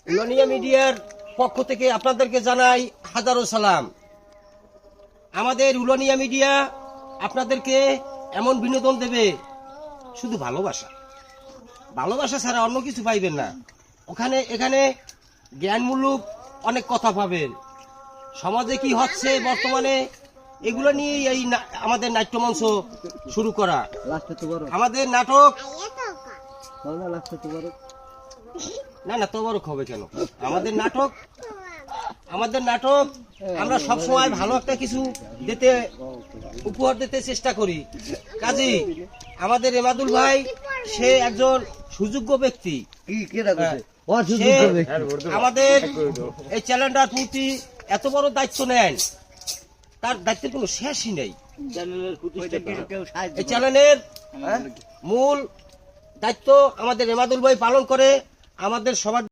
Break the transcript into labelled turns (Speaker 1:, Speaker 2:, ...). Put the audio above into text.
Speaker 1: উলানিয়া মিডিয়ার পক্ষ থেকে আপনাদেরকে জানাই হাজারো সালাম। আমাদের উলানিয়া মিডিয়া আপনাদেরকে এমন বিনোদন দেবে, শুধু ভালোবাসা, ভালোবাসা ছাড়া অন্য কিছু পাইবেন না। এখানে জ্ঞানমূলক অনেক কথা পাবেন। সমাজে কি হচ্ছে বর্তমানে এগুলো নিয়ে এই আমাদের নাট্যমঞ্চ শুরু করা। আমাদের নাটক না তোবারক হবে কেন? আমাদের নাটক আমরা সবসময় ভালো একটা কিছু উপহার দিতে চেষ্টা করি। কাজী আমাদের এমাদুল ভাই সে একজন সুযোগ্য ব্যক্তি। আমাদের এই চ্যানেলটার প্রতি এত বড় দায়িত্ব নেন, তার দায়িত্বের কোনো শেষই নেই। এই চ্যানেলের মূল দায়িত্ব আমাদের এমাদুল ভাই পালন করে। আমাদের সবার